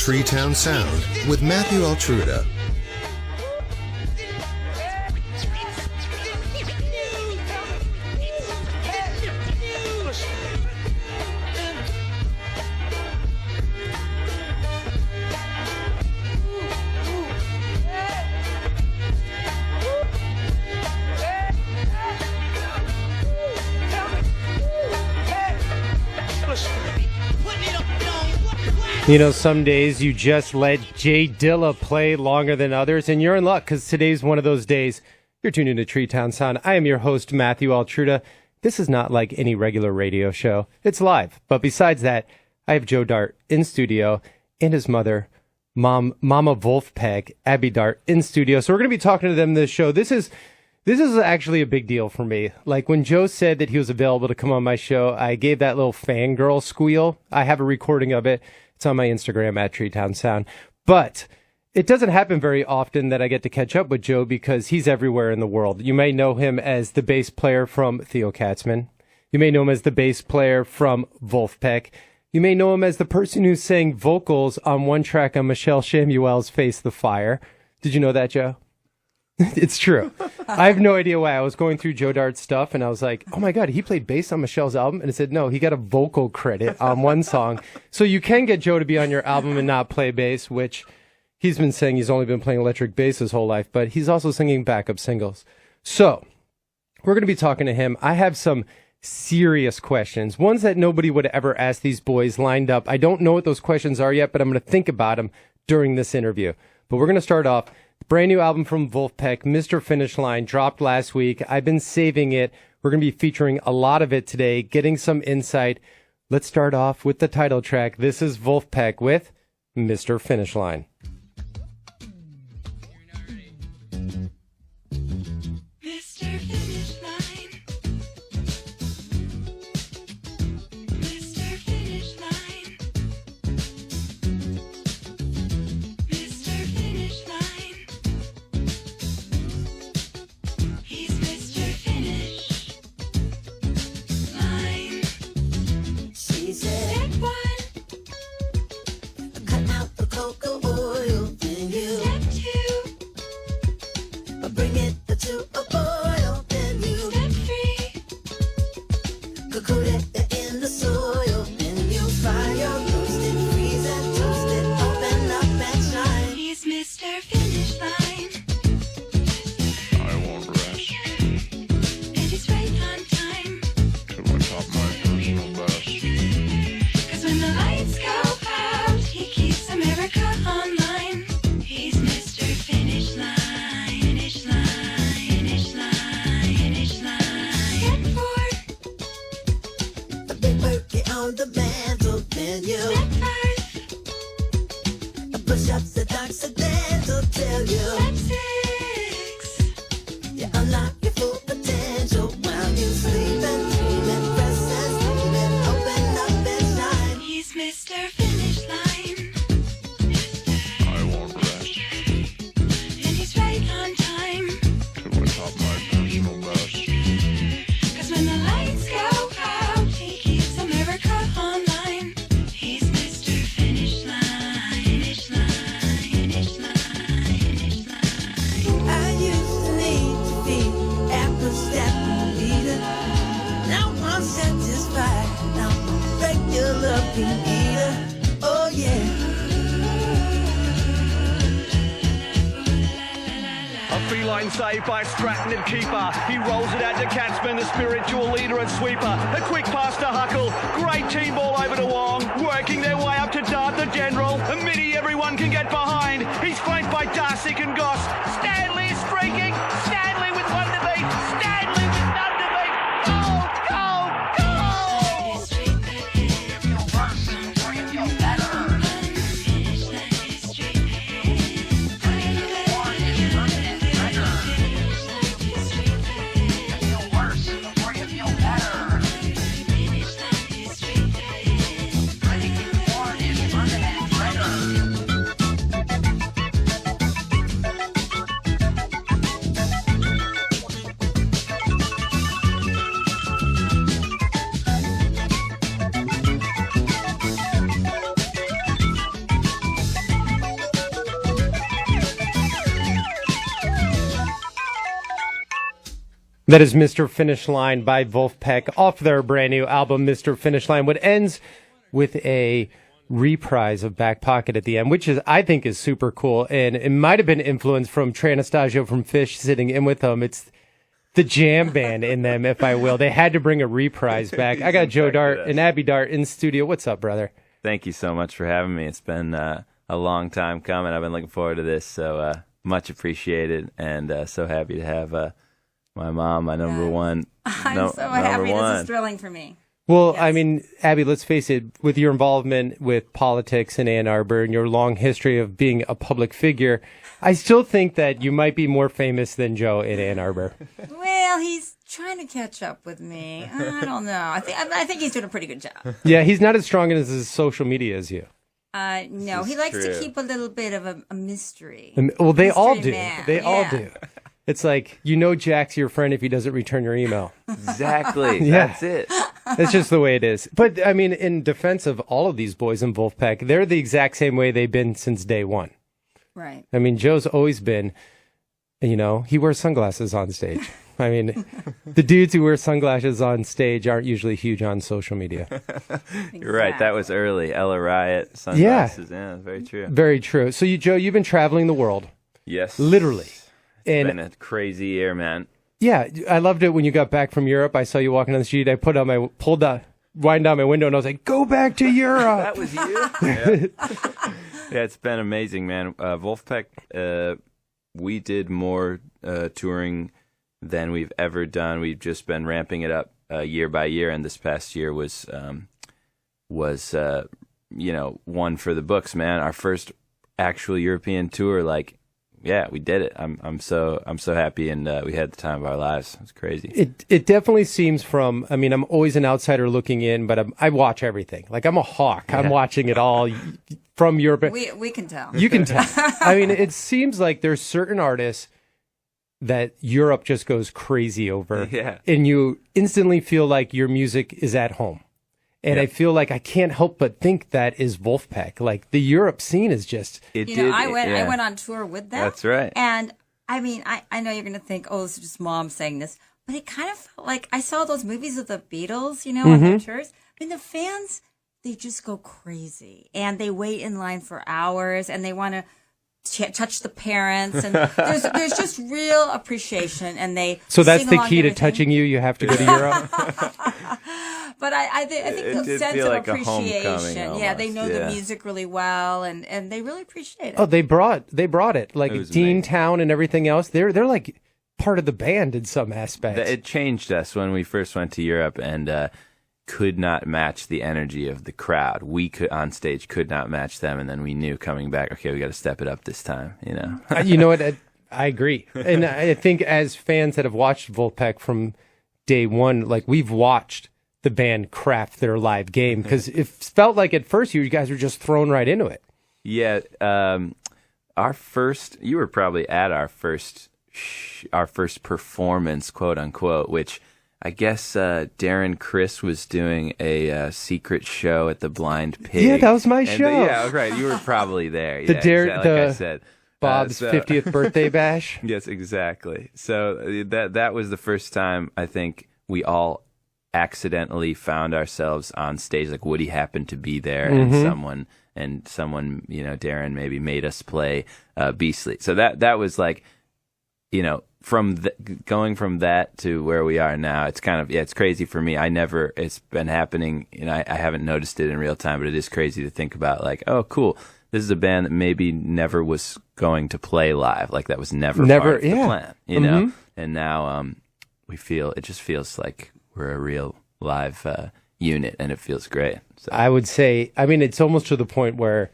Tree-Town Sound with Matthew Altruda. You know, some days you just let Jay Dilla play longer than others, and you're in luck because today's one of those days. You're tuned into Tree-Town Sound. I am your host, Matthew Altruda. This is not like any regular radio show. It's live. But besides that, I have Joe Dart in studio and his mother, Mama Wolfpack, Abby Dart, in studio. So we're going to be talking to them this show. This is actually a big deal for me. Like when Joe said that he was available to come on my show, I gave that little fangirl squeal. I have a recording of it. It's on my Instagram at Tree-Town Sound. But it doesn't happen very often that I get to catch up with Joe because he's everywhere in the world. You may know him as the bass player from Theo Katzman. You may know him as the bass player from Wolfpack. You may know him as the person who sang vocals on one track on Michelle Shamuel's Face the Fire. Did you know that, Joe? It's true. I have no idea why. I was going through Joe Dart's stuff, and I was like, oh, my God, he played bass on Michelle's album? And it said, no, he got a vocal credit on one song. So you can get Joe to be on your album and not play bass, which he's been saying he's only been playing electric bass his whole life, but he's also singing backup singles. So we're going to be talking to him. I have some serious questions, ones that nobody would ever ask these boys lined up. I don't know what those questions are yet, but I'm going to think about them during this interview. But we're going to start off. Brand new album from Wolfpack, Mr. Finish Line, dropped last week. I've been saving it. We're going to be featuring a lot of it today, getting some insight. Let's start off with the title track. This is Wolfpack with Mr. Finish Line. Mr. Finish Line. Mr. Finish Line. Mr. Finish Line. He's Mr. Finish Line. She said, Step one, cut out the cocoa oil. Then you Step two, bring it to a boil. Then you Step three, cocoon it in the soil. Then you fire, roast it, freeze and toast it, open up and shine. He's Mr. Finish Line. I won't rest And he's right on time. till I top my personal best. 'Cause when the lights go out, he keeps America online. He's Mr. Finish Line. Finish line, finish line, finish line. Step four, a big turkey on the mantle. Then you Step five, push-ups that accidental. Tell you Step six, you unlock your full potential while you sleep and dream and press and steam and open up and shine. He's Mr. Finish Line. I won't rest And he's right on time. till I top my personal best. 'Cause when the lights go out, he keeps America online. He's Mr. Finish Line. Finish line, finish line, finish line. I used to need to be after step leader. Now I'm satisfied. Now I'm regular eater. Oh yeah. A feline saved by a Stratton keeper. He rolls it out to Katzman, the spiritual leader and sweeper. A quick pass to Huckle. Great team ball over to Wong. Working their way up to Dart, the general. A midi everyone can get behind. He's flanked by Darsick and Goss. Stanley is streaking. Stanley with one to beat. Stanley with none to beat. Goal, goal, goal! That is Mr. Finish Line by Wolfpack off their brand new album, Mr. Finish Line. What ends with a reprise of Back Pocket at the end, which I think is super cool. And it might have been influenced from Trey Anastasio from Fish sitting in with them. It's the jam band in them, if I will. They had to bring a reprise back. I got Joe Dart and Abby Dart in studio. What's up, brother? Thank you so much for having me. It's been a long time coming. I've been looking forward to this, so much appreciated, and so happy to have my mom, my number one. I'm so happy. This is thrilling for me. Well, Yes. I mean, Abby, let's face it, with your involvement with politics in Ann Arbor and your long history of being a public figure, I still think that you might be more famous than Joe in Ann Arbor. Well, he's trying to catch up with me. I don't know. I think he's doing a pretty good job. Yeah, he's not as strong as his social media as you. No, This he is likes to true. keep a little bit of a mystery. Well, they all Mystery do. man, They all yeah. do. It's like, Jack's your friend if he doesn't return your email. Exactly. Yeah. That's it. That's just the way it is. But, I mean, in defense of all of these boys in Wolfpack, they're the exact same way they've been since day one. Right. I mean, Joe's always been, he wears sunglasses on stage. I mean, the dudes who wear sunglasses on stage aren't usually huge on social media. You're right. That was early. Ella Riot, sunglasses. Yeah, very true. Very true. So, Joe, you've been traveling the world, Yes. literally. It's And been a crazy year, man. yeah, I loved it when you got back from Europe. I saw you walking down the street. I wind down my window, and I was like, "Go back to Europe." That was you? Yeah, it's been amazing, man. Wolfpack, we did more touring than we've ever done. We've just been ramping it up year by year, and this past year was one for the books, man. Our first actual European tour, yeah, we did it. I'm so happy, and we had the time of our lives. It's crazy. It definitely seems I'm always an outsider looking in, but I watch everything. Like, I'm a hawk. I'm watching it all from Europe. We can tell. You can tell. I mean, it seems like there's certain artists that Europe just goes crazy over. Yeah. And you instantly feel like your music is at home. And Yeah. I feel like I can't help but think that is Wolfpack. Like, the Europe scene is just... I went on tour with them. That's right. And I mean, I know you're going to think, oh, this is just mom saying this, but it kind of felt like I saw those movies of the Beatles, on their tours. I mean, the fans, they just go crazy, and they wait in line for hours, and they want to touch the parents, and there's just real appreciation, and they So that's sing the along key to everything. touching you? You have to go to Europe? But I think It the did sense feel of like a homecoming appreciation. Yeah, they know almost, the yeah. music really well, and they really appreciate it. Oh, they brought it. Like, It was Dean amazing. Town and everything else. They're like part of the band in some aspects. It changed us when we first went to Europe, and could not match the energy of the crowd. We on stage could not match them, and then we knew coming back, okay, we got to step it up this time. You know what? I agree. And I think as fans that have watched Wolfpack from day one, like, we've watched the band craft their live game, because it felt like at first you guys were just thrown right into it. Yeah, you were probably at our first performance, quote unquote, which I guess Darren Criss was doing a secret show at the Blind Pig. Yeah, that was my And show. yeah, right. You were probably there. The Yeah, Darren- like I the said. Bob's So- 50th birthday bash. Yes, exactly. So that was the first time I think we all accidentally found ourselves on stage. Like, Woody happened to be there, and someone, Darren maybe made us play Beastly. So that was like, going from that to where we are now, it's kind of, it's crazy for me. It's been happening, I haven't noticed it in real time, but it is crazy to think about, like, oh, cool. This is a band that maybe never was going to play live. Like, that was never part of the plan, And now it just feels like we're a real live unit, and it feels great. So. I would say, it's almost to the point where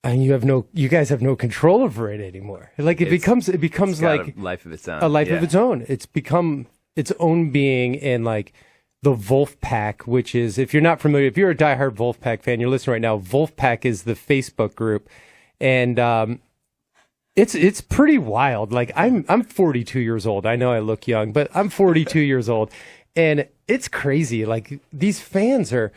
you guys have no control over it anymore. Like, it becomes It's got like a life of its own. a life of its own. It's become its own being, and like the Wolfpack, which is, if you're not familiar, if you're a diehard Wolfpack fan, you're listening right now. Wolfpack is the Facebook group, and it's pretty wild. Like, I'm 42 years old. I know I look young, but I'm 42 years old, and it's crazy. Like, these fans are.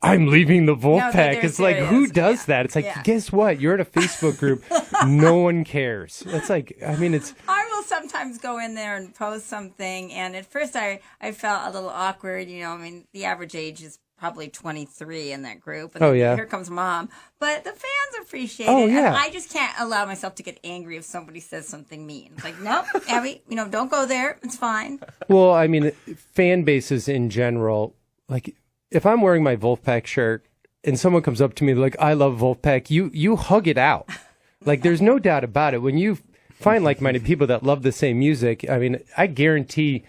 I'm leaving the Wolfpack. they're It's like, serious. who does Yeah. that? It's like, Yeah. guess what? You're in a Facebook group. No one cares. It's like, it's. I will will sometimes go in there and post something, and at first I felt a little awkward. I mean, the average age is probably 23 in that group. And here comes mom. But the fans appreciate it. Yeah. And I just can't allow myself to get angry if somebody says something mean. It's like, nope, Abby, don't go there. It's fine. Well, I mean, fan bases in general, like if I'm wearing my Wolfpack shirt and someone comes up to me like, I love Wolfpack, you hug it out. Like there's no doubt about it. When you find like-minded people that love the same music, I mean, I guarantee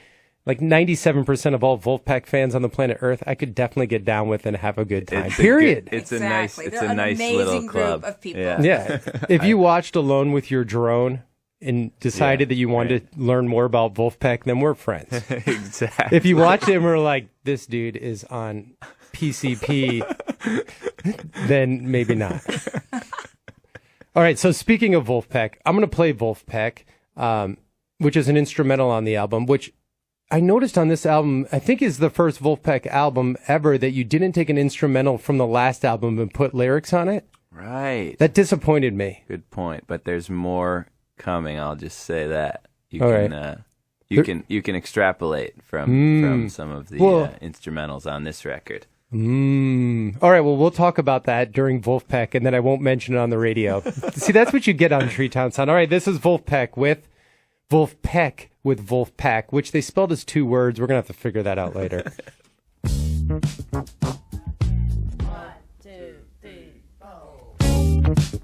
like 97% of all Wolfpack fans on the planet Earth, I could definitely get down with and have a good time. Period. It's Exactly. a They're an nice amazing little group club of people. Yeah. If you watched Alone with Your Drone and decided that you wanted to learn more about Wolfpack, then we're friends. Exactly. If you watched it and were like, this dude is on PCP, then maybe not. All right. So speaking of Wolfpack, I'm going to play Wolfpack, which is an instrumental on the album, which I noticed on this album, I think is the first Wolfpack album ever that you didn't take an instrumental from the last album and put lyrics on it. Right. That disappointed me. Good point. But there's more coming. I'll just say that. You can extrapolate from some of the instrumentals on this record. All right, well, we'll talk about that during Wolfpack, and then I won't mention it on the radio. See, that's what you get on Treetown Sound. All right, this is Wolfpack with Wolfpack, which they spelled as two words. We're going to have to figure that out later. 1, 2, 3, 4.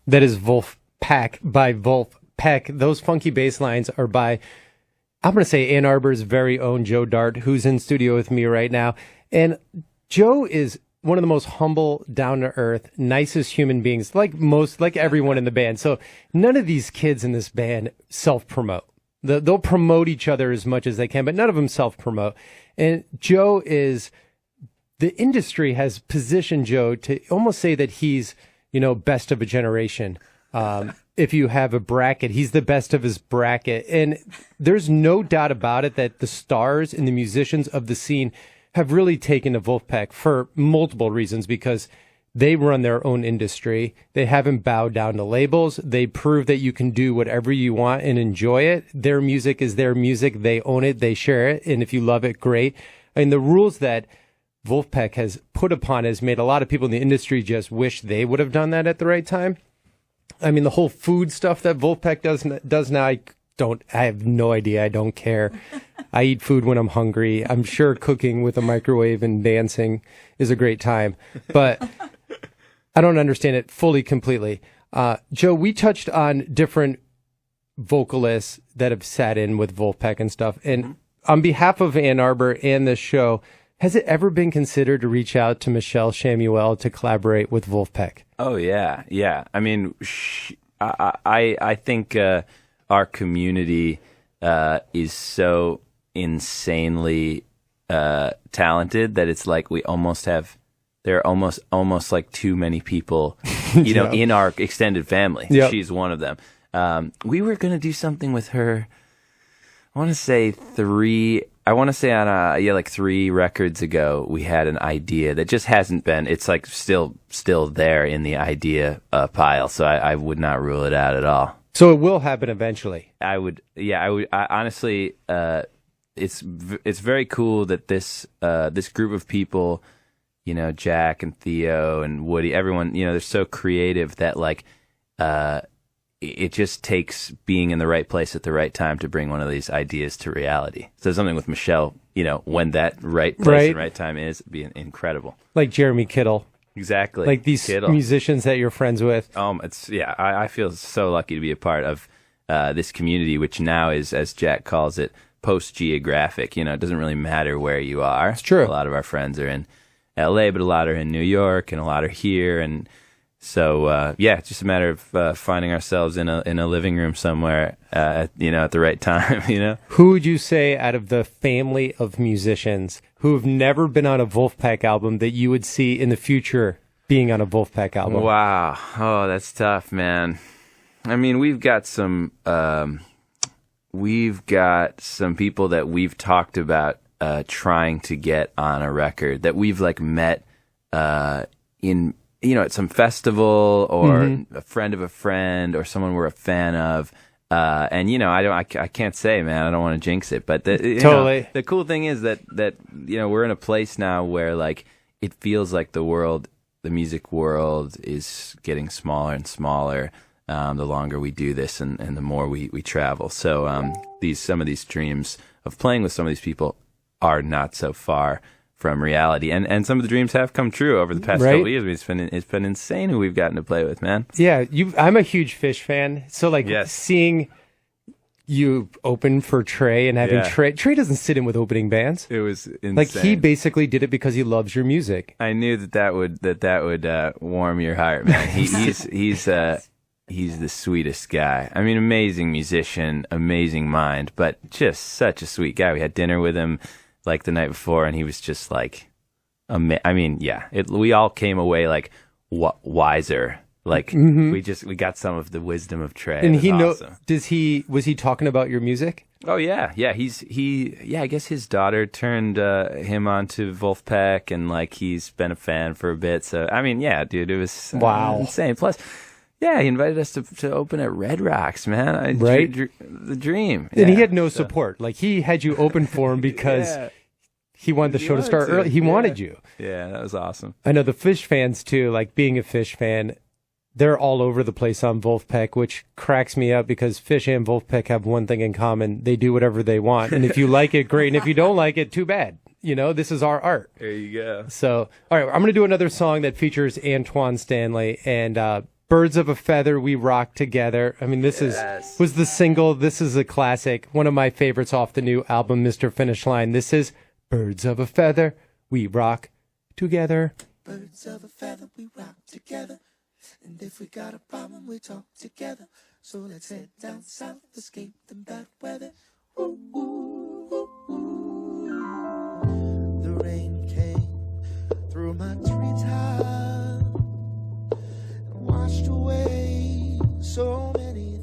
That is Wolfpack by Wolfpack. Those funky bass lines are by, I'm going to say, Ann Arbor's very own Joe Dart, who's in studio with me right now. And Joe is one of the most humble, down-to-earth, nicest human beings, like everyone in the band. So none of these kids in this band self-promote. They'll promote each other as much as they can, but none of them self-promote. And Joe is, the industry has positioned Joe to almost say that he's, best of a generation. If you have a bracket, he's the best of his bracket. And there's no doubt about it that the stars and the musicians of the scene have really taken to Wolfpack for multiple reasons, because They run their own industry. They haven't bowed down to labels. They prove that you can do whatever you want and enjoy it. Their music is their music. They own it. They share it. And if you love it, great. And the rules that Wolfpack has put upon has made a lot of people in the industry just wish they would have done that at the right time. I mean, the whole food stuff that Wolfpack does now, I have no idea. I don't care. I eat food when I'm hungry. I'm sure cooking with a microwave and dancing is a great time, but I don't understand it fully, completely. Joe, we touched on different vocalists that have sat in with Wolfpack and stuff. And on behalf of Ann Arbor and this show, has it ever been considered to reach out to Michelle Shamuel to collaborate with Wolfpack? Oh, yeah. Yeah. I mean, I think our community is so insanely talented that it's like we almost have, there are almost like too many people, you know, in our extended family. Yep. She's one of them. We were going to do something with her, I want to say on like 3 records ago, we had an idea that just hasn't been, it's like still there in the idea pile. So I would not rule it out at all. So it will happen eventually. I would honestly, it's very cool that this group of people, you know, Jack and Theo and Woody, everyone, you know, they're so creative that like, it just takes being in the right place at the right time to bring one of these ideas to reality. So something with Michelle, you know, when that right place and right time is, it'd be incredible. Like Jeremy Kittle. Exactly. Like these musicians that you're friends with. I feel so lucky to be a part of this community, which now is, as Jack calls it, post-geographic. You know, it doesn't really matter where you are. It's true. A lot of our friends are in LA, but a lot are in New York, and a lot are here, and so it's just a matter of finding ourselves in a living room somewhere, at the right time. You know, who would you say out of the family of musicians who have never been on a Wolfpack album that you would see in the future being on a Wolfpack album? Wow, that's tough, man. I mean, we've got some people that we've talked about trying to get on a record that we've like met in. You know, at some festival or a friend of a friend or someone we're a fan of. And, you know, I can't say, man, I don't want to jinx it. But the cool thing is that, you know, we're in a place now where like it feels like the music world is getting smaller and smaller the longer we do this and the more we travel. So some of these dreams of playing with some of these people are not so far from reality, and some of the dreams have come true over the past couple of years. It's been insane who we've gotten to play with, man. Yeah, I'm a huge Fish fan, so like seeing you open for Trey and having Trey doesn't sit in with opening bands. It was insane. Like he basically did it because he loves your music. I knew that would warm your heart, man. He's the sweetest guy. I mean, amazing musician, amazing mind, but just such a sweet guy. We had dinner with him like the night before, and he was just like, we all came away like wiser. Like we got some of the wisdom of Trey. And he awesome. Was he talking about your music? Oh yeah. I guess his daughter turned him on to Wolfpack, and like he's been a fan for a bit. So I mean, yeah, dude, it was insane. Plus, yeah, he invited us to open at Red Rocks, man. The dream. And he had no support. Like he had you open for him because he wanted the show to start early. He wanted you. Yeah, that was awesome. I know the Fish fans too. Like being a Fish fan, they're all over the place on Wolfpack, which cracks me up because Fish and Wolfpack have one thing in common: they do whatever they want, and if you like it, great, and if you don't like it, too bad. You know, this is our art. There you go. So, all right, I'm going to do another song that features Antoine Stanley and. Birds of a Feather, We Rock Together. I mean, this was the single. This is a classic. One of my favorites off the new album, Mr. Finish Line. This is Birds of a Feather, We Rock Together. Birds of a feather, we rock together. And if we got a problem, we talk together. So let's head down south, escape the bad weather. Ooh, ooh, ooh, ooh. The rain came through my treetop. Washed away so many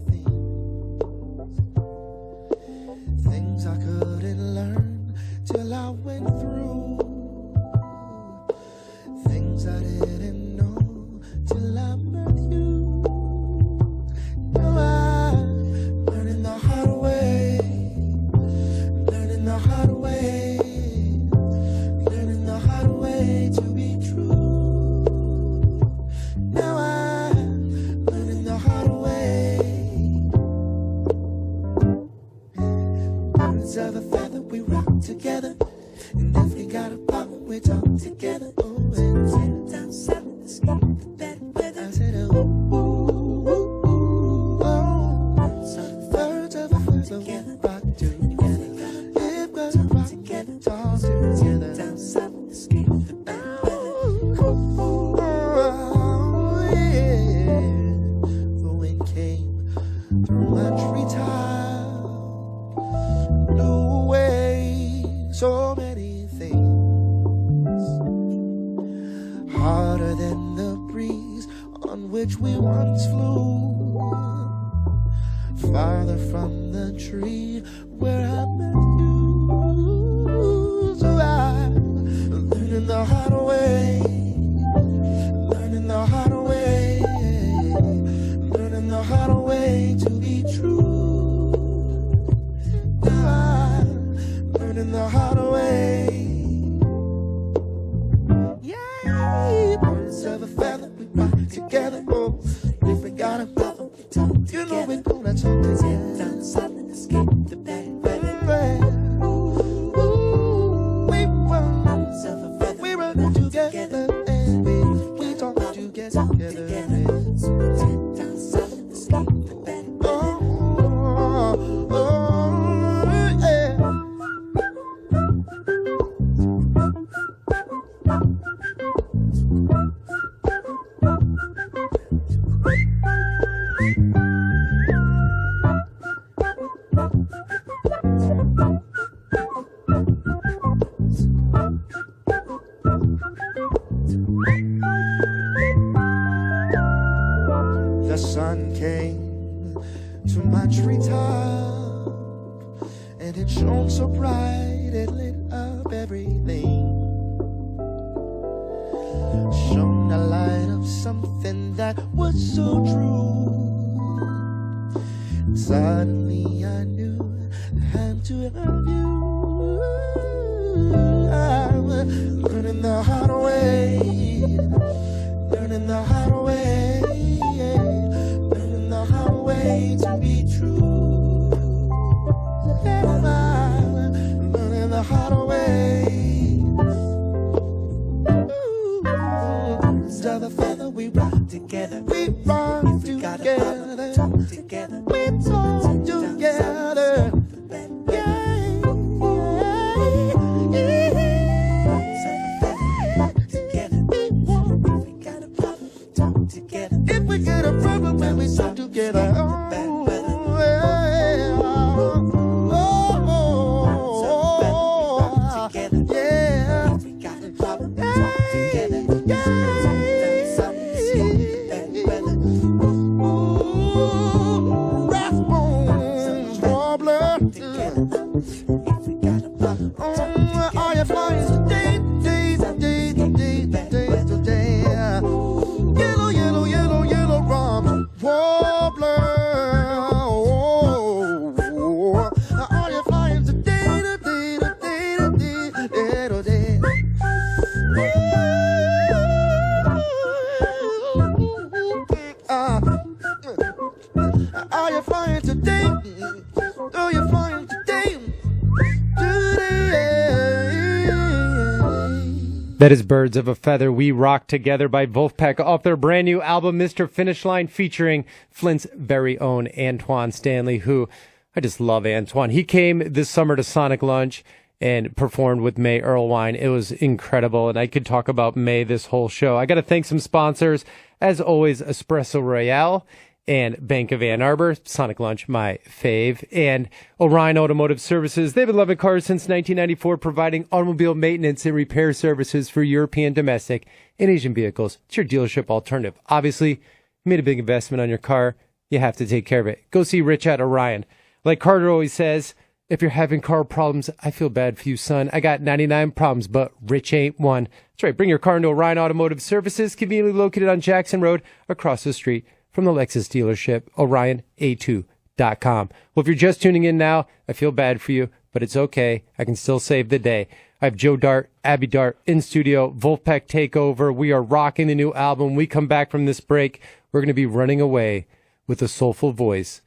things I couldn't learn till I went through, things I didn't know on which we once flew, farther from the tree where I met you. So I'm learning the hard way, learning the hard way, learning the hard way to be true. Now I'm learning the hard way. Yeah, birds of a feather, we rock together. Oh, if we got a problem, we talk together. You know we gonna talk together. Down south and escape the bad weather. Ooh, we run together, and we talk together. Down south and escape the bad weather. Oh, yeah. The sun came to my treetop, and it shone so bright it lit up everything. Shone the light of something that was so true. Suddenly I knew I had to have you. I'm learning the hard way, learning the hard way, learning the hard way to be true. I'm learning the hard way. Birds of a feather, we rock together. We rock together. We talk together. We talk together. If we get a problem when we talk together, oh, yeah. Rathbones, warbler. Are you flying today? Yellow, yellow, yellow, yellow rum warbler. Oh, are you flying today? Are you flying today? Are you flying today? That is Birds of a Feather, We Rock Together by Wolfpack off their brand new album, Mr. Finish Line, featuring Flint's very own Antoine Stanley, who I just love Antoine. He came this summer to Sonic Lunch and performed with May Erlewine. It was incredible, and I could talk about May this whole show. I got to thank some sponsors. As always, Espresso Royale and Bank of Ann Arbor, Sonic Lunch, my fave, and Orion Automotive Services. They've been loving cars since 1994, providing automobile maintenance and repair services for European, domestic, and Asian vehicles. It's your dealership alternative. Obviously, you made a big investment on your car. You have to take care of it. Go see Rich at Orion. Like Carter always says, if you're having car problems, I feel bad for you, son. I got 99 problems, but Rich ain't one. That's right. Bring your car into Orion Automotive Services, conveniently located on Jackson Road, across the street from the Lexus dealership, OrionA2.com. Well, if you're just tuning in now, I feel bad for you, but it's okay. I can still save the day. I have Joe Dart, Abby Dart in studio, Wolfpack Takeover. We are rocking the new album. When we come back from this break, we're going to be running away with the soulful voice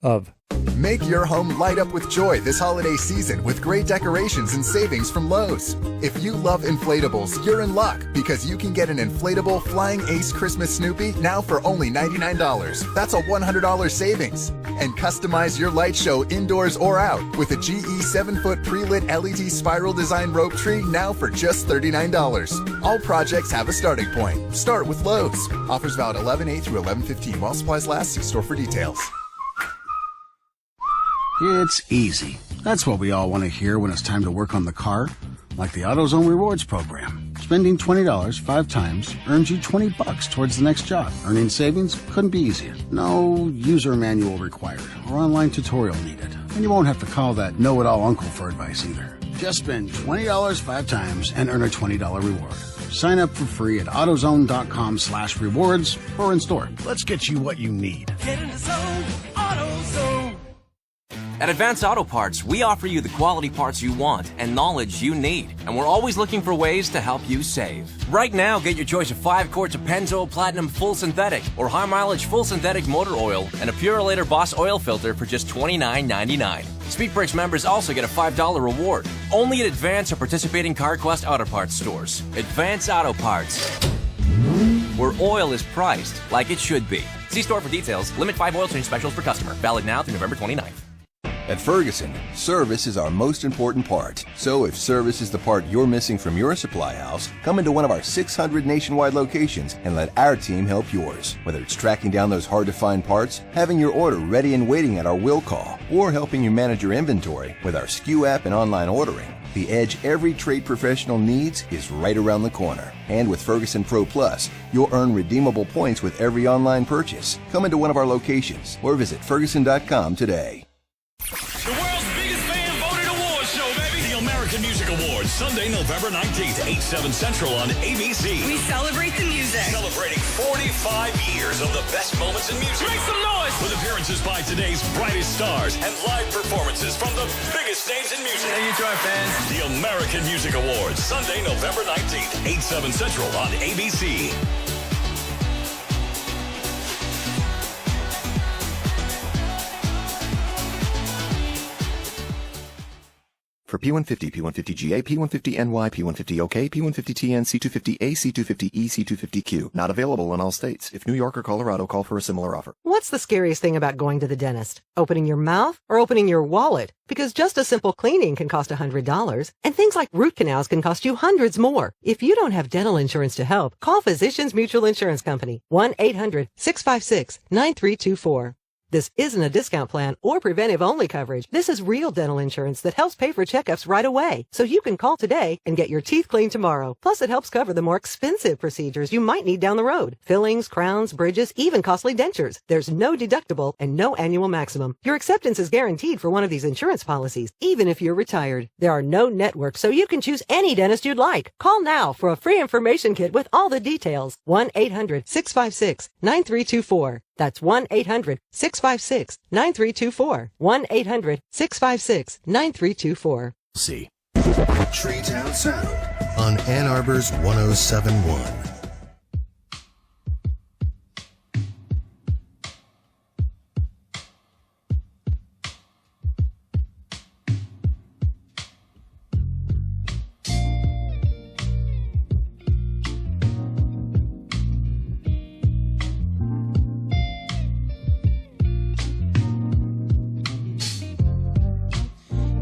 of... Make your home light up with joy this holiday season with great decorations and savings from Lowe's. If you love inflatables, you're in luck because you can get an inflatable Flying Ace Christmas Snoopy now for only $99. That's a $100 savings. And customize your light show indoors or out with a GE 7-foot pre-lit LED spiral design rope tree now for just $39. All projects have a starting point. Start with Lowe's. Offers valid 11/8 through 11/15 while supplies last. See store for details. It's easy. That's what we all want to hear when it's time to work on the car, like the AutoZone Rewards program. Spending $20 5 times earns you $20 towards the next job. Earning savings couldn't be easier. No user manual required or online tutorial needed. And you won't have to call that know-it-all uncle for advice either. Just spend $20 5 times and earn a $20 reward. Sign up for free at AutoZone.com/rewards or in store. Let's get you what you need. Get in the zone, AutoZone. At Advanced Auto Parts, we offer you the quality parts you want and knowledge you need. And we're always looking for ways to help you save. Right now, get your choice of 5 quarts of Pennzoil Platinum Full Synthetic or High Mileage Full Synthetic Motor Oil and a Purolator Boss Oil Filter for just $29.99. Speed Perks members also get a $5 reward. Only at Advance or participating CarQuest Auto Parts stores. Advance Auto Parts, where oil is priced like it should be. See store for details. Limit 5 oil change specials per customer. Valid now through November 29th. At Ferguson, service is our most important part. So if service is the part you're missing from your supply house, come into one of our 600 nationwide locations and let our team help yours. Whether it's tracking down those hard-to-find parts, having your order ready and waiting at our will call, or helping you manage your inventory with our SKU app and online ordering, the edge every trade professional needs is right around the corner. And with Ferguson Pro Plus, you'll earn redeemable points with every online purchase. Come into one of our locations or visit Ferguson.com today. The world's biggest fan-voted awards show, baby. The American Music Awards, Sunday, November 19th, 8/7 Central on ABC. We celebrate the music. Celebrating 45 years of the best moments in music. Make some noise! With appearances by today's brightest stars and live performances from the biggest names in music. Thank you to our fans. The American Music Awards, Sunday, November 19th, 8/7 Central on ABC. For P150, P150GA, P150NY, P150OK, P150TN, C250A, C250E, C250Q. Not available in all states. If New York or Colorado, call for a similar offer. What's the scariest thing about going to the dentist? Opening your mouth or opening your wallet? Because just a simple cleaning can cost $100, and things like root canals can cost you hundreds more. If you don't have dental insurance to help, call Physicians Mutual Insurance Company, 1-800-656-9324. This isn't a discount plan or preventive-only coverage. This is real dental insurance that helps pay for checkups right away. So you can call today and get your teeth cleaned tomorrow. Plus, it helps cover the more expensive procedures you might need down the road. Fillings, crowns, bridges, even costly dentures. There's no deductible and no annual maximum. Your acceptance is guaranteed for one of these insurance policies, even if you're retired. There are no networks, so you can choose any dentist you'd like. Call now for a free information kit with all the details. 1-800-656-9324. That's 1-800-656-9324. 1-800-656-9324. See. Tree Town Sound on Ann Arbor's 107.1.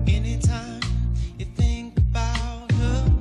Anytime you think about her,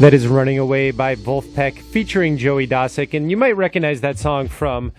That is Running Away by Wolfpack featuring Joey Dosick. And you might recognize that song from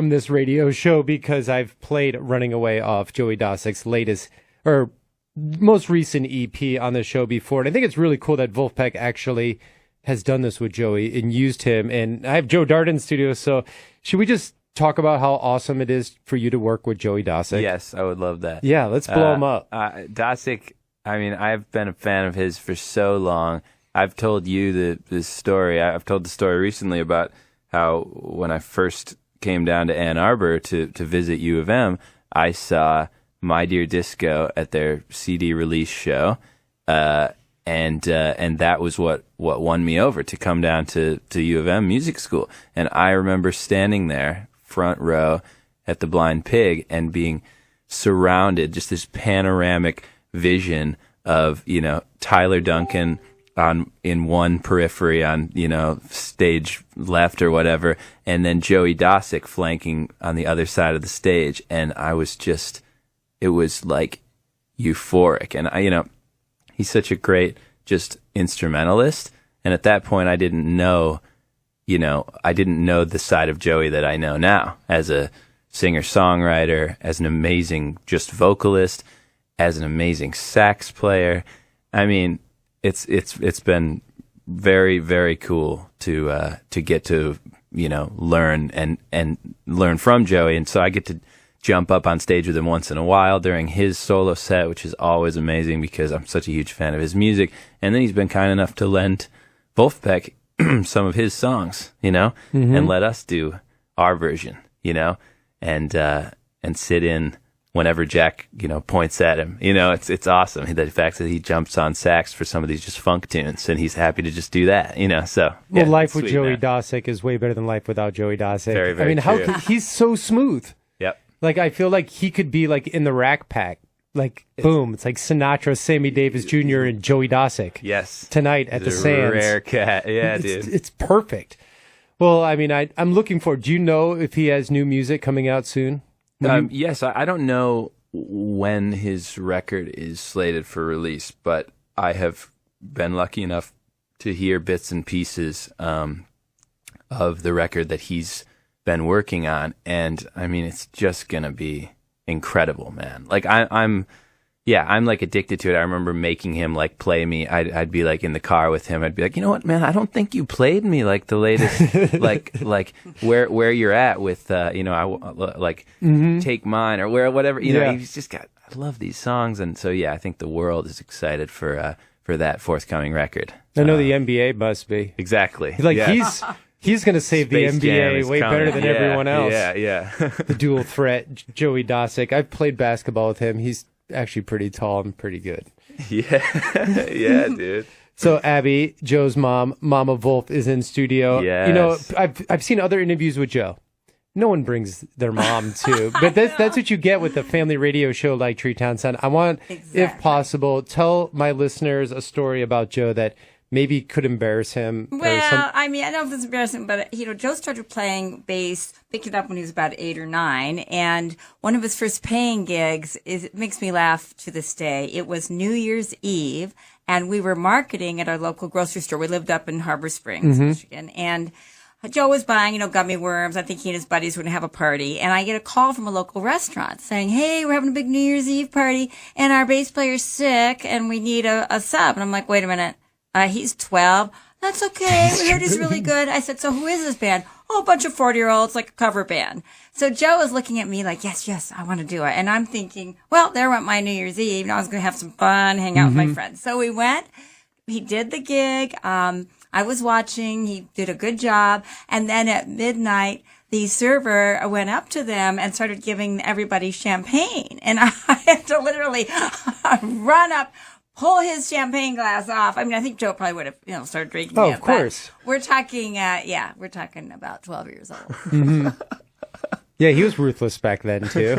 this radio show because I've played Running Away off Joey Dosick's latest or most recent EP on the show before. And I think it's really cool that Wolfpack actually has done this with Joey and used him. And I have Joe Dart in studio, so should we just talk about how awesome it is for you to work with Joey Dosick? Yes, I would love that. Yeah, let's blow him up. Dosick, I mean, I've been a fan of his for so long. I've told you this story. I've told the story recently about how when I first came down to Ann Arbor to visit U of M, I saw My Dear Disco at their CD release show, and that was what won me over to come down to U of M music school. And I remember standing there, front row, at the Blind Pig, and being surrounded, just this panoramic vision of Tyler Duncan in one periphery on, stage left or whatever, and then Joey Dosick flanking on the other side of the stage. And it was like euphoric. And he's such a great just instrumentalist. And at that point I didn't know the side of Joey that I know now as a singer-songwriter, as an amazing just vocalist, as an amazing sax player. I mean, it's been very, very cool to get to learn and learn from Joey, and so I get to jump up on stage with him once in a while during his solo set, which is always amazing because I'm such a huge fan of his music. And then he's been kind enough to lend Wolfpack some of his songs, and let us do our version, and sit in whenever Jack, points at him. It's awesome. The fact that he jumps on sax for some of these just funk tunes, and he's happy to just do that, so. Well, Yeah, life with sweet, Joey man. Dosick is way better than life without Joey Dosick. Very, very true. He's so smooth. Yep. Like, I feel like he could be like in the Rack Pack. Like, boom. It's like Sinatra, Sammy Davis Jr., and Joey Dosick. Yes. Tonight at the He's a Sands. rare cat. Yeah, dude. It's perfect. Well, I mean, I'm looking forward. Do you know if he has new music coming out soon? Yes, I don't know when his record is slated for release, but I have been lucky enough to hear bits and pieces of the record that he's been working on, and I mean, it's just gonna be incredible, man. Like I'm like addicted to it. I remember making him like play me. I'd be like in the car with him. I'd be like, you know what, man? I don't think you played me like the latest, like where you're at with, Take Mine or whatever. He's just got. I love these songs, and so I think the world is excited for that forthcoming record. I know the NBA must be. Exactly. Like he's going to save Space the Jam NBA is way coming. better than everyone else. Yeah. The dual threat, Joey Dosick. I've played basketball with him. He's actually pretty tall and pretty good. Yeah, dude. So Abby, Joe's mom, Mama Wolf, is in studio. Yes. I've seen other interviews with Joe. No one brings their mom to, but that's what you get with a family radio show like Tree Town Sound. I want, if possible, tell my listeners a story about Joe that maybe could embarrass him. Well, I mean, I don't know if it's embarrassing, but, Joe started playing bass, picked it up when he was about 8 or 9, and one of his first paying gigs, it makes me laugh to this day. It was New Year's Eve, and we were marketing at our local grocery store. We lived up in Harbor Springs, Michigan, and Joe was buying, gummy worms. I think he and his buddies were going to have a party. And I get a call from a local restaurant saying, hey, we're having a big New Year's Eve party, and our bass player's sick, and we need a sub. And I'm like, wait a minute. He's 12. That's okay. We heard he's really good. I said, so who is this band? Oh, a bunch of 40-year-olds, like a cover band. So Joe is looking at me like, yes, I want to do it. And I'm thinking, well, there went my New Year's Eve. I was going to have some fun, hang out with my friends. So we went. He did the gig. I was watching. He did a good job. And then at midnight, the server went up to them and started giving everybody champagne. And I had to literally run up, pull his champagne glass off. I mean, I think Joe probably would have, started drinking it. Oh, of course. We're talking, we're talking about 12 years old. Yeah, he was ruthless back then too.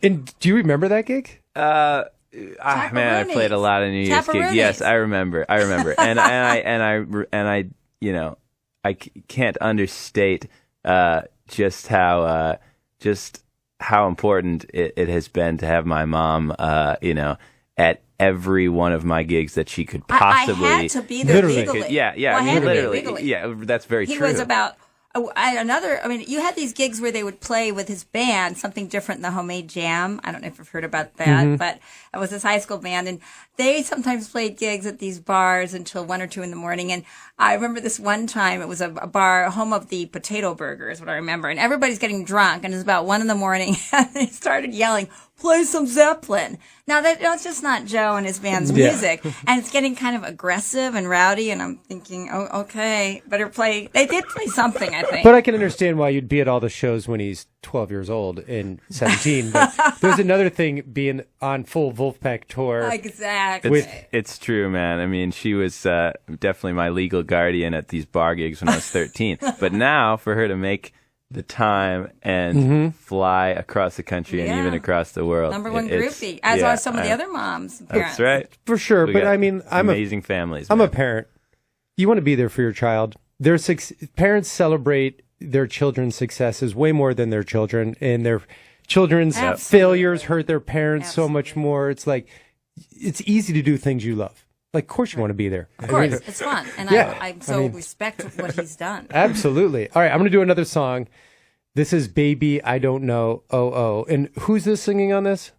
And do you remember that gig? Man, I played a lot of New Year's gigs. Yes, I remember, and I can't understate just how important it has been to have my mom, at every one of my gigs that she could possibly. I had to be there legally. Yeah. Well, I I mean, had to be literally. legally. Yeah, that's very He true. was about you had these gigs where they would play with his band, something different than the Homemade Jam. I don't know if you've heard about that, but it was his high school band, and they sometimes played gigs at these bars until 1 or 2 in the morning. And I remember this one time, it was a bar, home of the Potato Burger is what I remember, and everybody's getting drunk, and it's about 1 in the morning, and they started yelling, "Play some Zeppelin." Now it's just not Joe and his band's music, and it's getting kind of aggressive and rowdy, and I'm thinking, oh, okay, better play. They did play something, I think. But I can understand why you'd be at all the shows when he's 12 years old and 17. But there's another thing being on full Wolfpack tour. Exactly. It's true, man. I mean, she was definitely my legal guardian at these bar gigs when I was 13. But now, for her to make the time and fly across the country and even across the world. Number one groupie, as are some of the other moms. Parents. That's right. For sure. We But got I mean, amazing families. I'm man. a parent. You want to be there for your child. Parents celebrate their children's successes way more than their children, and their children's failures hurt their parents so much more. It's like, it's easy to do things you love. Like, of course you want to be there. Of course, it's fun, and I respect what he's done. Absolutely. All right, I'm going to do another song. This is Baby I Don't Know, Oh. And who's this singing on this?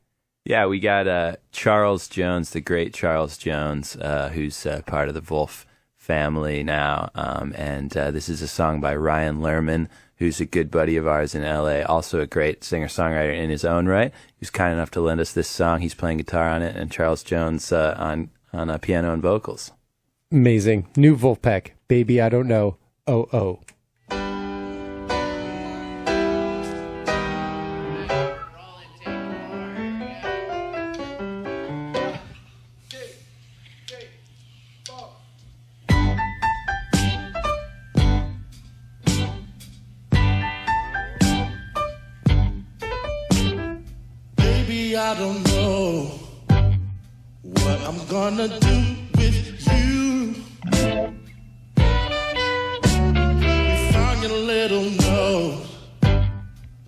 Yeah, we got Charles Jones, the great Charles Jones, who's part of the Wolf family now. And this is a song by Ryan Lerman, who's a good buddy of ours in L.A., also a great singer-songwriter in his own right. He was kind enough to lend us this song. He's playing guitar on it, and Charles Jones on piano and vocals. Amazing. New Wolfpack, Baby I Don't Know, Oh. Baby, I don't know what I'm gonna do with you. We found your little note.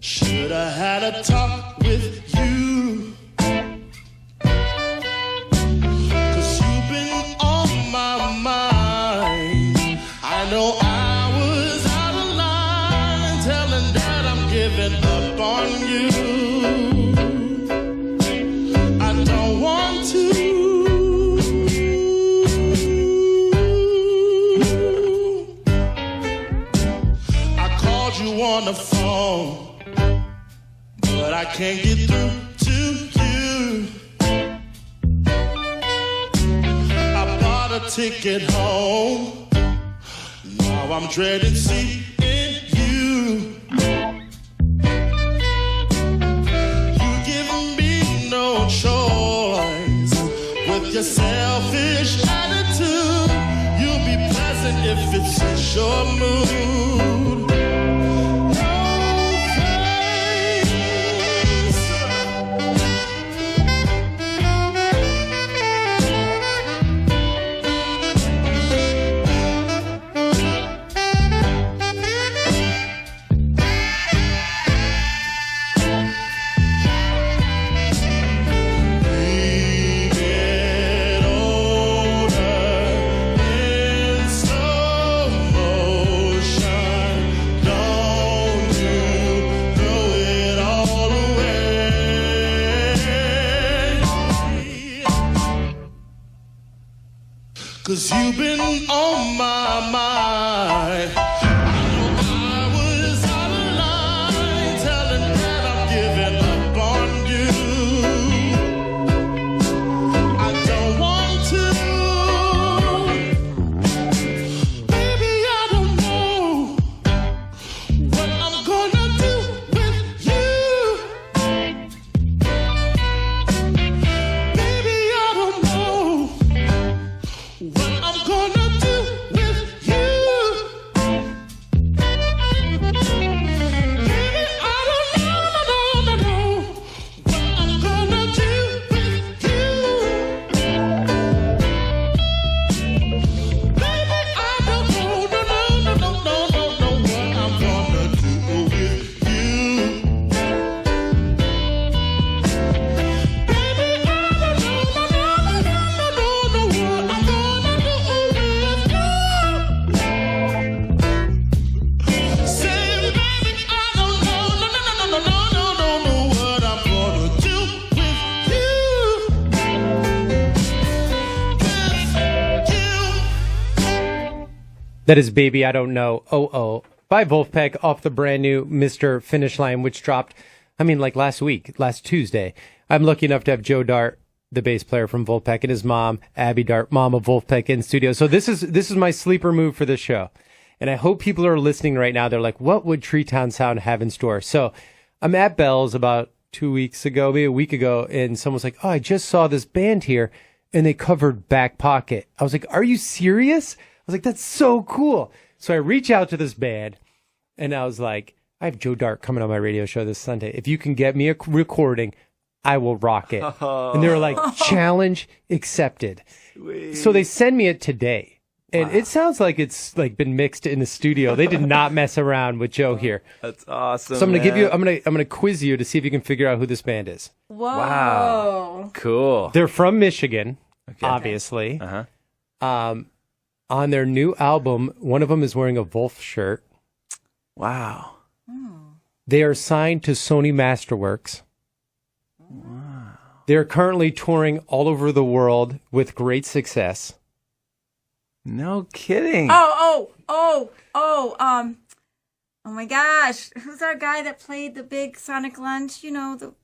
Should I had a talk with you? 'Cause you've been on my mind. I know I was out of line, telling Dad I'm giving up on you. I don't want to. I called you on the phone, but I can't get through to you. I bought a ticket home. Now I'm dreading seeing you. You give me no choice with your selfish attitude. You'll be pleasant if it suits your mood. Cause you've been on my mind. I was out of line, telling Dad I'm giving up on you. I don't want to. Baby, I don't know what I'm gonna do with you. Baby, I don't know what I'm gonna do That is Baby I Don't Know, Oh by Wolfpack off the brand new Mr. Finish Line, which dropped, like last Tuesday. I'm lucky enough to have Joe Dart, the bass player from Wolfpack, and his mom, Abby Dart, mom of Wolfpack, in studio. So this is my sleeper move for this show. And I hope people are listening right now. They're like, what would Treetown Sound have in store? So I'm at Bell's about 2 weeks ago, maybe a week ago, and someone's like, oh, I just saw this band here, and they covered Back Pocket. I was like, are you serious? I was like, that's so cool. So I reach out to this band, and I was like, I have Joe Dart coming on my radio show this Sunday. If you can get me a recording, I will rock it. And they were like, challenge accepted. Sweet. So they send me it today. And it sounds like it's been mixed in the studio. They did not mess around with Joe here. That's awesome. So I'm gonna quiz you to see if you can figure out who this band is. Whoa. Wow. Cool. They're from Michigan, obviously. Uh-huh. On their new album, one of them is wearing a Wolf shirt. Wow. They are signed to Sony Masterworks. Wow. They're currently touring all over the world with great success. No kidding. Oh my gosh. Who's our guy that played the big Sonic Lunch? You talking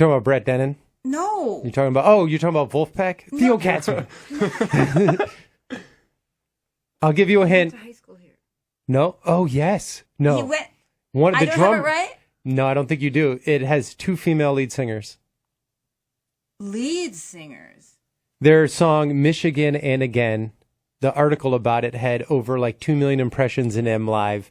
about Brett Dennen? No. You're talking about Wolfpack? Theo Katzman. I'll give you a hint. High school here. No. Oh, yes. No. He went. I don't have it right? No, I don't think you do. It has 2 female lead singers. Lead singers. Their song Michigan and Again, the article about it had over 2 million impressions in M Live.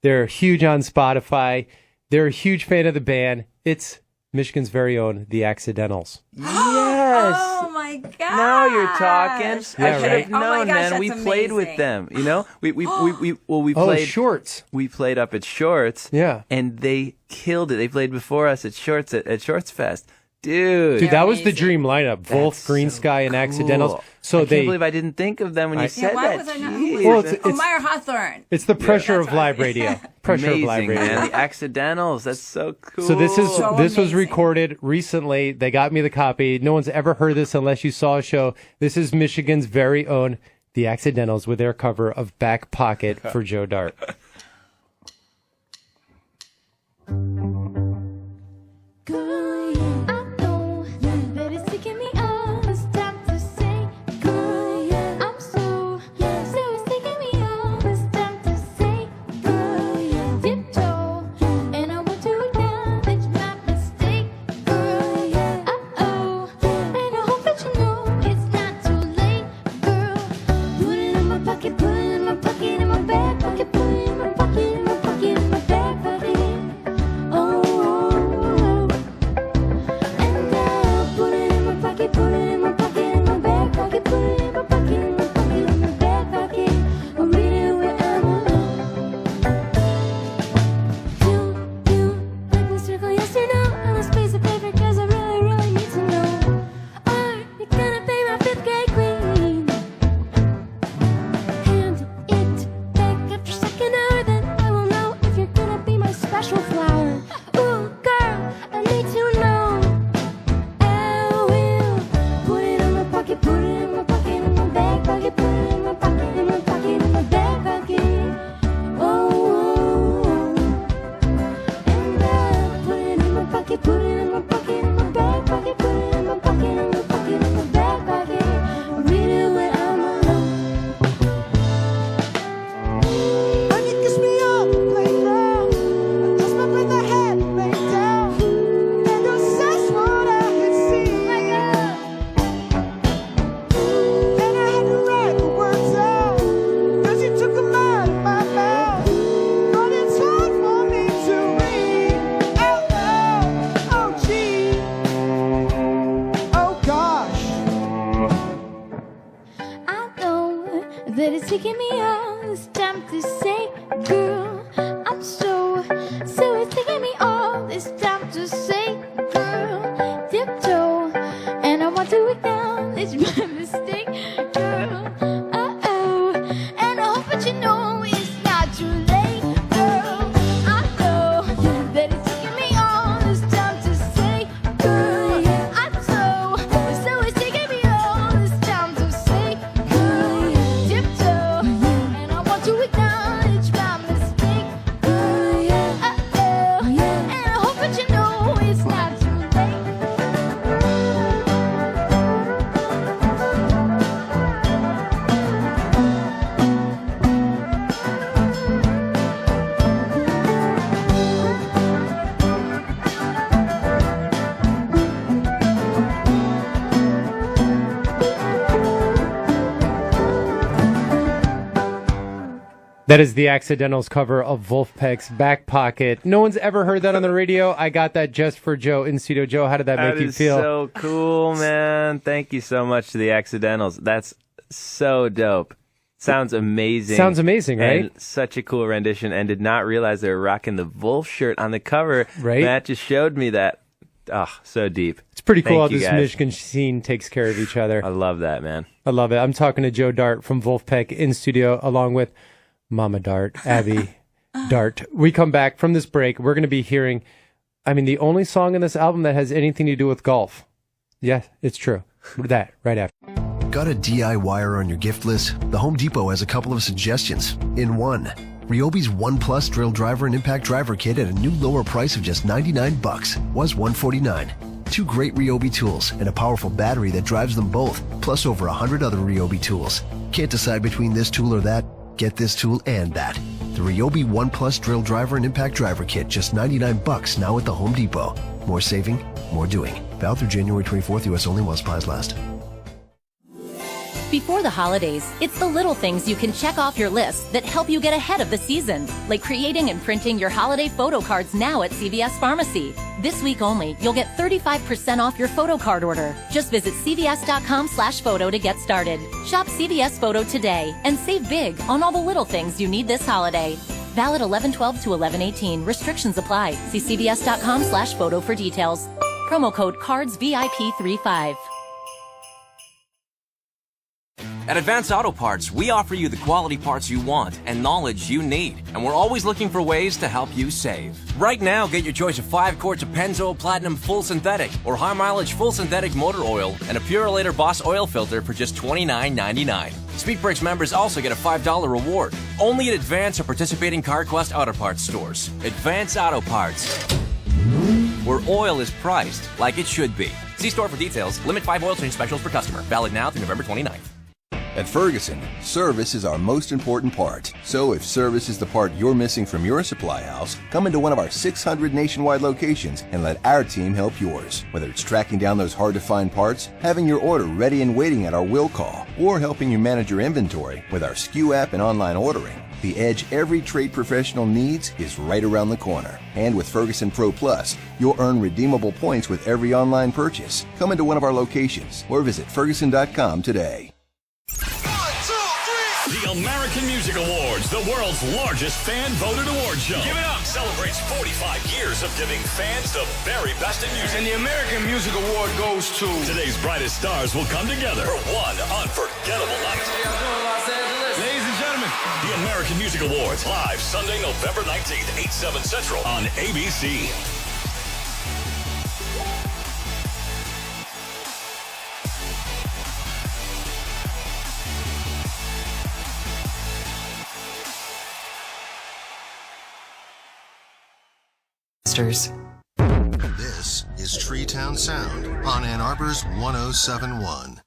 They're huge on Spotify. They're a huge fan of the band. It's Michigan's very own The Accidentals. Yes. Oh my gosh. Now you're talking. Yeah, I should have right? known, Oh my gosh, man. We that's played with amazing. them. We played Shorts. We played up at Shorts. Yeah. And they killed it. They played before us at Shorts at Shorts Fest. Dude, that was the dream lineup. Wolf, Green Sky, and Accidentals. So I can't believe I didn't think of them when you said why that. was I not? Jeez. Well, it's Meyer Hawthorne. It's the pressure of live radio. Pressure Amazing, of live radio. man. The Accidentals. That's so cool. So this was amazing. recorded recently. They got me the copy. No one's ever heard this unless you saw a show. This is Michigan's very own The Accidentals with their cover of Back Pocket for Joe Dart. that it's taking me all this time to say, girl, I'm so it's taking me all this time to say, girl, tiptoe, and I want to acknowledge my mistake, girl, uh-oh, and I hope that you know it's not too late, girl, I know that it's taking me all this time to say, girl, I'm so it's taking me all this time to say, girl, tiptoe, and I want to acknowledge my mistake. Oh, yeah. Oh, yeah. And I hope that you know it's not too That is the Accidentals cover of Wolfpack's Back Pocket. No one's ever heard that on the radio. I got that just for Joe in studio. Joe, how did that make you feel? That is so cool, man. Thank you so much to the Accidentals. That's so dope. Sounds amazing. Sounds amazing, right? And such a cool rendition. And did not realize they were rocking the Wolf shirt on the cover. Right. Matt just showed me that. Oh, so deep. It's pretty cool how Thank you, this guys. Michigan scene takes care of each other. I love that, man. I love it. I'm talking to Joe Dart from Wolfpack in studio, along with Mama Dart, Abby Dart. We come back from this break. We're going to be hearing, the only song in this album that has anything to do with golf. Yes, it's true. That right after. Got a DIYer on your gift list? The Home Depot has a couple of suggestions. In one, Ryobi's One Plus drill driver and impact driver kit at a new lower price of just $99, was $149. Two great Ryobi tools and a powerful battery that drives them both, plus over 100 other Ryobi tools. Can't decide between this tool or that? Get this tool and that. The Ryobi One Plus drill driver and impact driver kit, just $99 now at the Home Depot. More saving, more doing. Valid through January 24th, U.S. only while supplies last. Before the holidays, it's the little things you can check off your list that help you get ahead of the season, like creating and printing your holiday photo cards now at CVS Pharmacy. This week only, you'll get 35% off your photo card order. Just visit cvs.com/photo to get started. Shop CVS Photo today and save big on all the little things you need this holiday. Valid 11/12 to 11/18. Restrictions apply. See cvs.com/photo for details. Promo code CARDSVIP35. At Advance Auto Parts, we offer you the quality parts you want and knowledge you need. And we're always looking for ways to help you save. Right now, get your choice of 5 quarts of Pennzoil Platinum Full Synthetic or High Mileage Full Synthetic Motor Oil and a Purolator Boss Oil Filter for just $29.99. Speed Brakes members also get a $5 reward. Only at Advance or participating CarQuest Auto Parts stores. Advance Auto Parts, where oil is priced like it should be. See store for details. Limit 5 oil change specials per customer. Valid now through November 29th. At Ferguson, service is our most important part. So if service is the part you're missing from your supply house, come into one of our 600 nationwide locations and let our team help yours. Whether it's tracking down those hard-to-find parts, having your order ready and waiting at our will call, or helping you manage your inventory with our SKU app and online ordering, the edge every trade professional needs is right around the corner. And with Ferguson Pro Plus, you'll earn redeemable points with every online purchase. Come into one of our locations or visit Ferguson.com today. The American Music Awards, the world's largest fan-voted award show. Give It Up celebrates 45 years of giving fans the very best in music. And the American Music Award goes to... Today's brightest stars will come together for one unforgettable night. Ladies and gentlemen, the American Music Awards, live Sunday, November 19th, 8/7 Central on ABC. This is Treetown Sound on Ann Arbor's 1071.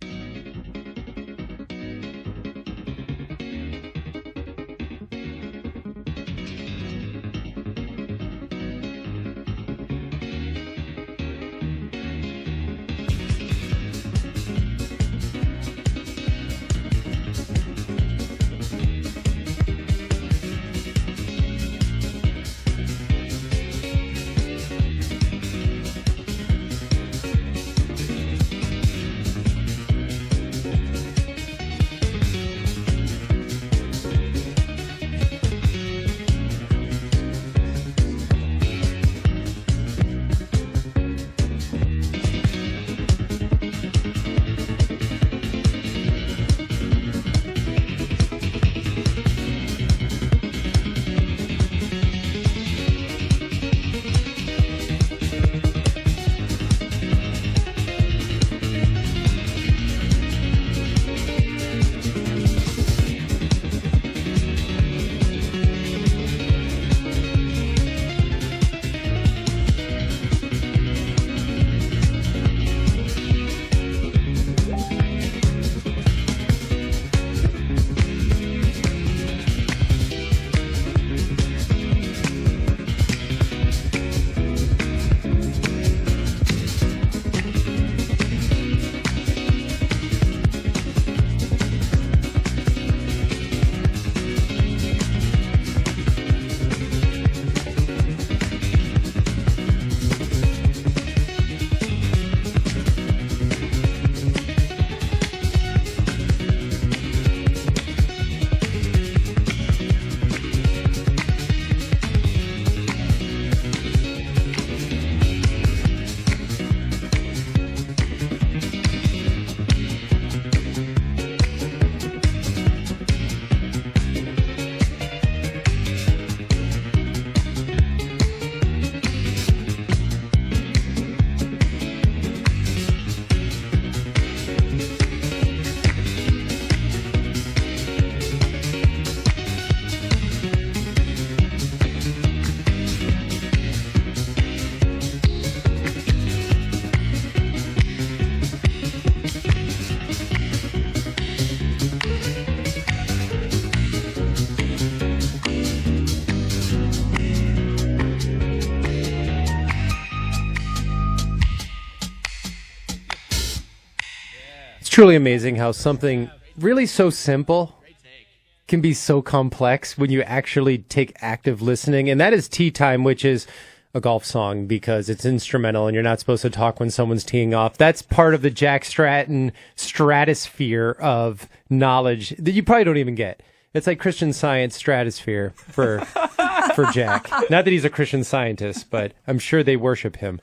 truly amazing how something really so simple can be so complex when you actually take active listening. And that is Tea Time, which is a golf song because it's instrumental and you're not supposed to talk when someone's teeing off. That's part of the Jack Stratton stratosphere of knowledge that you probably don't even get. It's like Christian Science stratosphere for Jack. Not that he's a Christian Scientist, but I'm sure they worship him.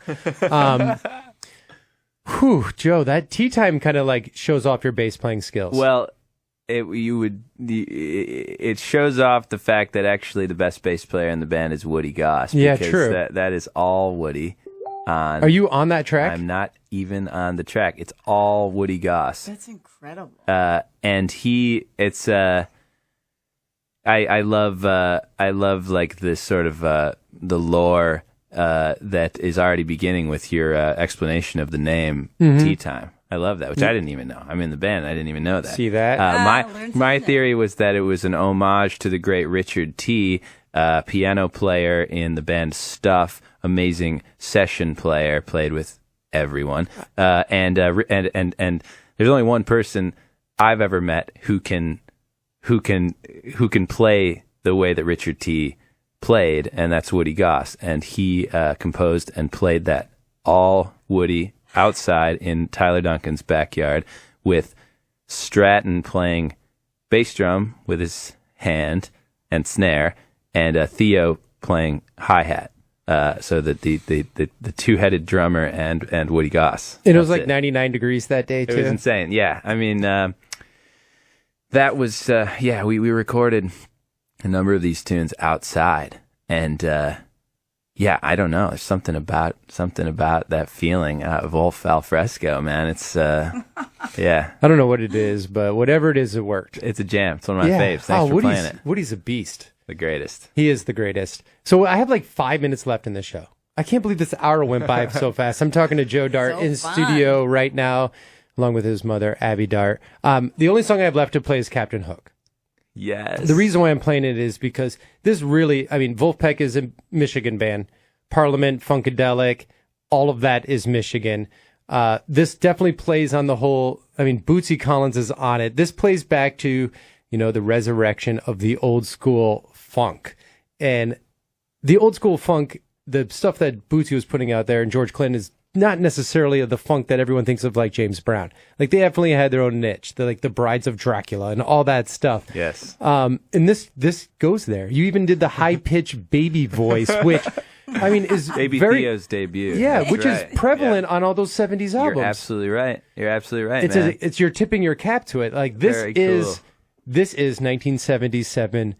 Joe, that Tea Time kind of like shows off your bass playing skills. Well, it shows off the fact that actually the best bass player in the band is Woody Goss. Yeah, because true. That is all Woody. Are you on that track? I'm not even on the track. It's all Woody Goss. That's incredible. And I love like this sort of the lore that is already beginning with your explanation of the name Tea Time. I love that, which I didn't even know. I'm in the band. I didn't even know that. See that? My theory was that it was an homage to the great Richard T., piano player in the band Stuff, amazing session player, played with everyone. And there's only one person I've ever met who can play the way that Richard T. played, and that's Woody Goss. And he composed and played that all Woody outside in Tyler Duncan's backyard with Stratton playing bass drum with his hand and snare, and Theo playing hi-hat. So that the two-headed drummer and Woody Goss. And it was like 99 degrees that day, too. It was insane. Yeah. I mean, that was, we recorded a number of these tunes outside. And, I don't know. There's something about that feeling. Wolf al fresco, man. It's, yeah. I don't know what it is, but whatever it is, it worked. It's a jam. It's one of my faves. Thanks for playing it. Woody's a beast. The greatest. He is the greatest. So I have like 5 minutes left in the show. I can't believe this hour went by so fast. I'm talking to Joe Dart in studio right now, along with his mother, Abby Dart. The only song I have left to play is Captain Hook. Yes. The reason why I'm playing it is because this really, Wolfpack is a Michigan band. Parliament, Funkadelic, all of that is Michigan. This definitely plays on the whole, Bootsy Collins is on it. This plays back to, the resurrection of the old school funk. And the old school funk, the stuff that Bootsy was putting out there and George Clinton is not necessarily the funk that everyone thinks of like James Brown. Like they definitely had their own niche. They're like the Brides of Dracula and all that stuff. Yes. And this goes there. You even did the high-pitched baby voice, which is Baby very Theo's debut. Yeah, That's which right. is prevalent on all those 70s albums. You're absolutely right. It's you're tipping your cap to it. Like this Very is cool. this is 1977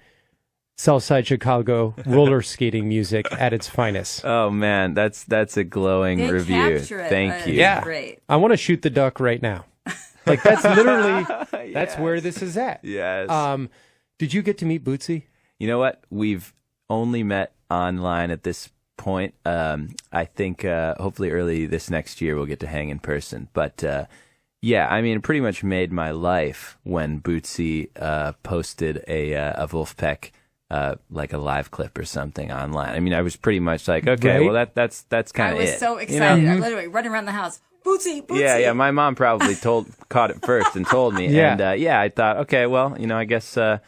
Southside Chicago roller skating music at its finest. Oh man, that's a glowing They review. capture it. Thank you. Yeah, Great. I want to shoot the duck right now. Like that's literally that's where this is at. Yes. Did you get to meet Bootsy? You know what? We've only met online at this point. I think hopefully early this next year we'll get to hang in person. But it pretty much made my life when Bootsy posted a Wolfpack like a live clip or something online. I was pretty much like, okay, Right. well that's kind I of was it. so excited. I'm literally running around the house. Bootsy, Bootsy. Yeah. My mom probably caught it first and told me. Yeah. And I thought, okay, well, I guess I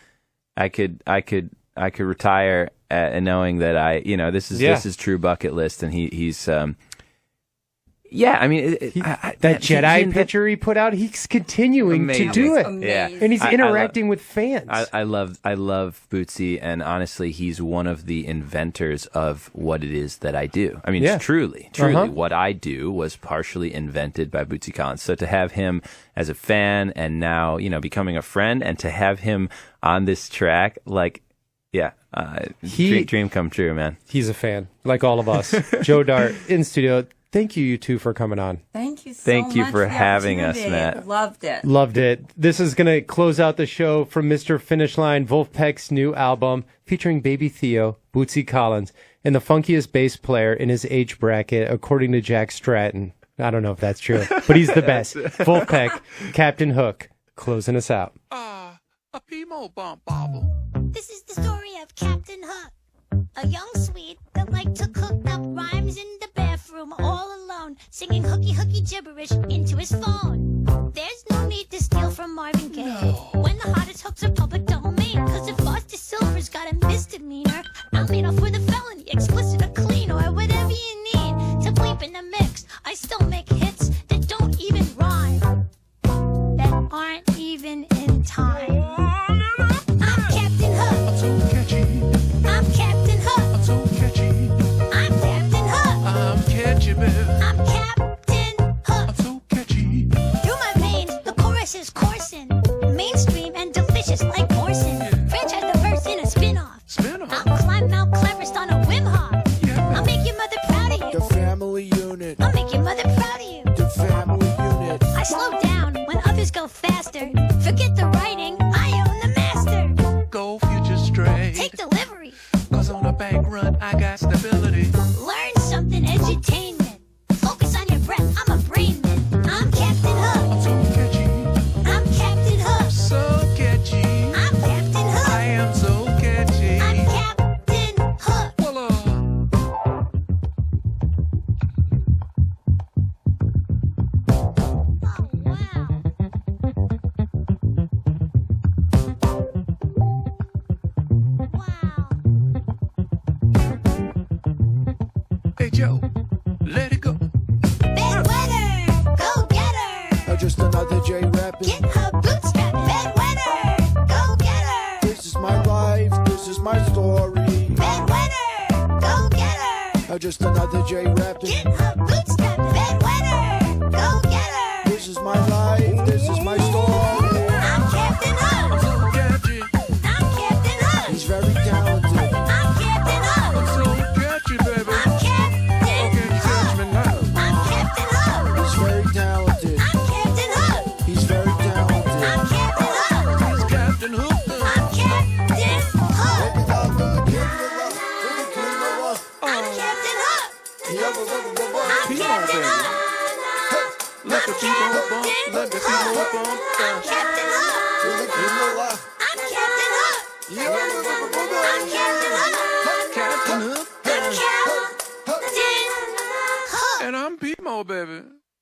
could retire knowing that this is true bucket list, and he's. That Jedi picture he put out, he's continuing Amazing. to do it. Amazing. Yeah. And he's I interacting with fans. I love Bootsy, and honestly, he's one of the inventors of what it is that I do. Yeah. Truly, Uh-huh. what I do was partially invented by Bootsy Collins. So to have him as a fan, and now becoming a friend, and to have him on this track, dream come true, man. He's a fan, like all of us. Joe Dart in studio. Thank you two for coming on. Thank you so Thank you much for the having us, opportunity. Matt. Loved it. Loved it. This is going to close out the show from Mr. Finish Line, Wolfpack's new album featuring Baby Theo, Bootsy Collins, and the funkiest bass player in his age bracket, according to Jack Stratton. I don't know if that's true, but he's the best. Wolfpack, Captain Hook, closing us out. A Pimo bump bobble. This is the story of Captain Hook, a young Swede that liked to cook up rhymes in the bathroom all alone, singing hooky hooky gibberish into his phone. There's no need got a misdemeanor. I'll meet off with a felony, explicit or clean, or whatever you need to bleep in the mix. I still make hits that don't even rhyme, that aren't even in time. I'm Captain Hook. I'm so catchy. I'm Captain Hook. I'm so catchy. I'm Captain Hook. I'm catchy, baby. I'm Captain Hook. I'm so catchy. Through my veins, the chorus is coursing, mainstream and delicious like Morrison. Franchise the verse in a spin-off. I'll climb Mount Cleverest on a Wim Hof. I'll make your mother proud of you. The family unit. I'll make your mother proud of you. The family unit. I slow down when others go faster. Forget the writing, I own the master. Go future straight. Take delivery. Cause on a bank run, I got stability. Learn something, edutainment. Focus on your breath, I'm a brain man. I'm Captain Hook. I'm so catchy. I'm Captain Hook. So catchy. I'm Captain Hook. I am so catchy. I'm Captain Hook. Voila. Hey Joe, let it go. Bedwetter, go get her. Just another J rapping. Get her bootstrapping. Bedwetter, go get her. This is my life, this is my story. Bedwetter, go get her. Just another J rapping. Get her bootstrapping.